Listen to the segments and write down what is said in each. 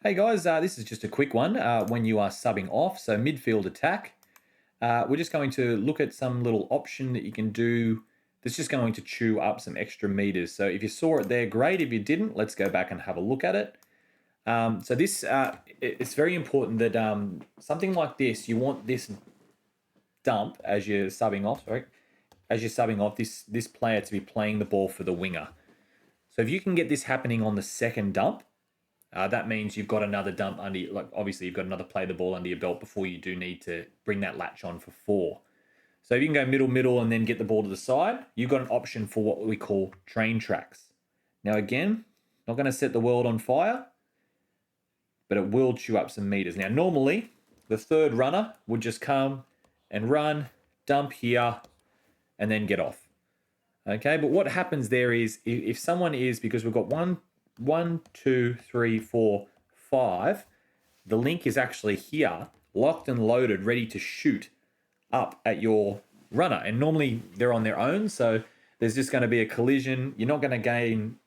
Hey guys, this is just a quick one when you are subbing off, so midfield attack. We're just going to look at some little option that you can do that's just going to chew up some extra meters. So if you saw it there, great. If you didn't, let's go back and have a look at it. So this, it's very important that something like this, you want this dump as you're subbing off, this player to be playing the ball for the winger. So if you can get this happening on the second dump, that means you've got another dump under, like obviously you've got another play the ball under your belt before you do need to bring that latch on for 4. So if you can go middle, and then get the ball to the side, you've got an option for what we call train tracks. Now again, not going to set the world on fire, but it will chew up some meters. Now normally, the third runner would just come and run, dump here, and then get off. Okay, but what happens there is if someone is, because we've got 1, 2, 3, 4, 5. The link is actually here, locked and loaded, ready to shoot up at your runner. And normally they're on their own, so there's just going to be a collision. You're not going to gain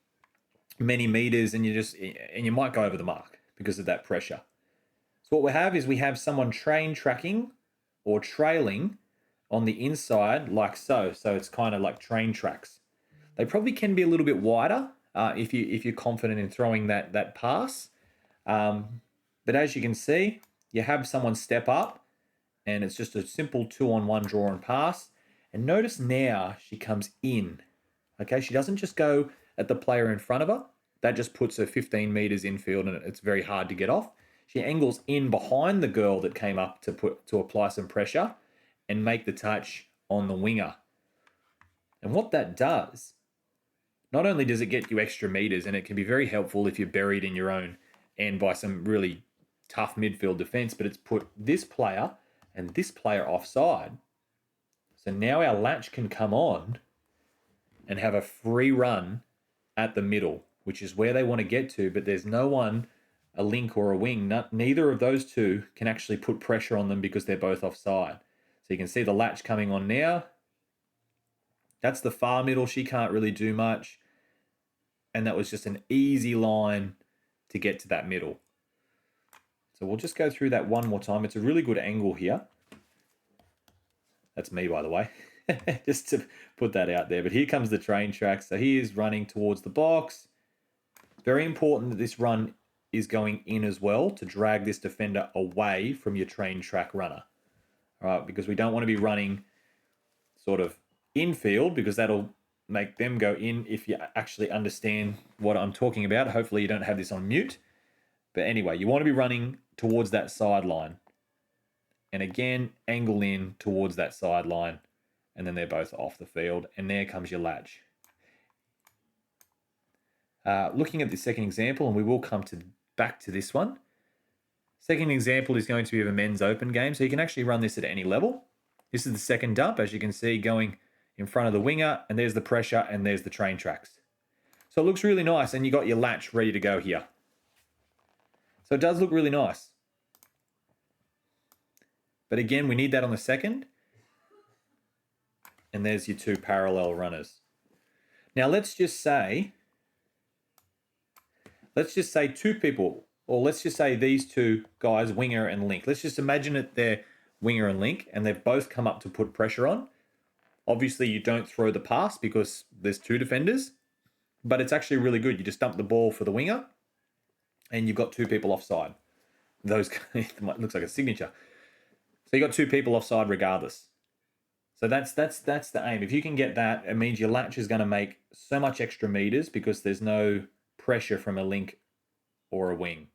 many meters, and you might go over the mark because of that pressure. So what we have is we have someone train tracking or trailing on the inside like so. So it's kind of like train tracks. They probably can be a little bit wider. If you're confident in throwing that pass. But as you can see, you have someone step up, and it's just a simple 2-on-1 draw and pass. And notice now she comes in. Okay, she doesn't just go at the player in front of her. That just puts her 15 meters infield, and it's very hard to get off. She angles in behind the girl that came up to apply some pressure and make the touch on the winger. And what that does, not only does it get you extra meters, and it can be very helpful if you're buried in your own end by some really tough midfield defense, but it's put this player and this player offside. So now our latch can come on and have a free run at the middle, which is where they want to get to, but there's no one, a link or a wing. Neither of those two can actually put pressure on them because they're both offside. So you can see the latch coming on now. That's the far middle. She can't really do much. And that was just an easy line to get to that middle. So we'll just go through that one more time. It's a really good angle here. That's me, by the way, just to put that out there. But here comes the train track. So he is running towards the box. Very important that this run is going in as well to drag this defender away from your train track runner. All right, because we don't want to be running sort of infield, because that'll make them go in. If you actually understand what I'm talking about, hopefully you don't have this on mute. But anyway, you want to be running towards that sideline. And again, angle in towards that sideline. And then they're both off the field. And there comes your latch. Looking at the second example, and we will come back to this one. Second example is going to be of a men's open game. So you can actually run this at any level. This is the second dump, as you can see, going in front of the winger, and there's the pressure, and there's the train tracks. So it looks really nice, and you got your latch ready to go here. So it does look really nice. But again, we need that on the second. And there's your 2 parallel runners. Now let's just say 2 people, or let's just say these 2 guys, winger and link. Let's just imagine that they're winger and link, and they've both come up to put pressure on. Obviously, you don't throw the pass because there's 2 defenders, but it's actually really good. You just dump the ball for the winger, and you've got 2 people offside. Those looks like a signature. So you got 2 people offside regardless. So that's the aim. If you can get that, it means your latch is going to make so much extra meters because there's no pressure from a link or a wing.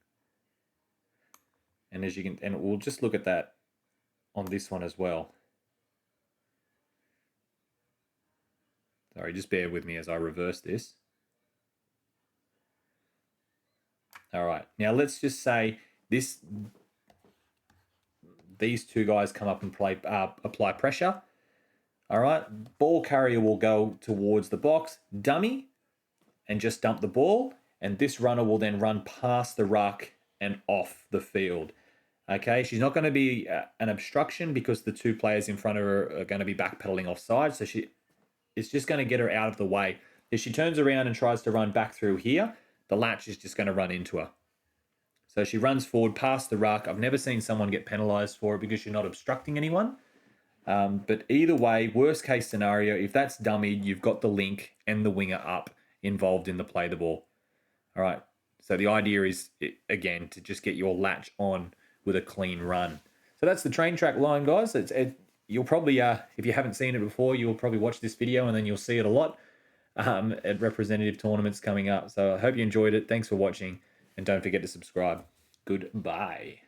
And as you can, and we'll just look at that on this one as well. Sorry, just bear with me as I reverse this. All right, now let's just say these 2 guys come up and apply pressure. All right, ball carrier will go towards the box, dummy, and just dump the ball. And this runner will then run past the ruck and off the field. Okay, she's not going to be an obstruction because the 2 players in front of her are going to be backpedaling offside. So it's just going to get her out of the way. If she turns around and tries to run back through here, the latch is just going to run into her. So she runs forward past the ruck. I've never seen someone get penalised for it because you're not obstructing anyone. But either way, worst case scenario, if that's dummied, you've got the link and the winger up involved in the play the ball. All right. So the idea is, again, to just get your latch on with a clean run. So that's the train track line, guys. You'll probably, if you haven't seen it before, you'll probably watch this video and then you'll see it a lot at representative tournaments coming up. So I hope you enjoyed it. Thanks for watching. And don't forget to subscribe. Goodbye.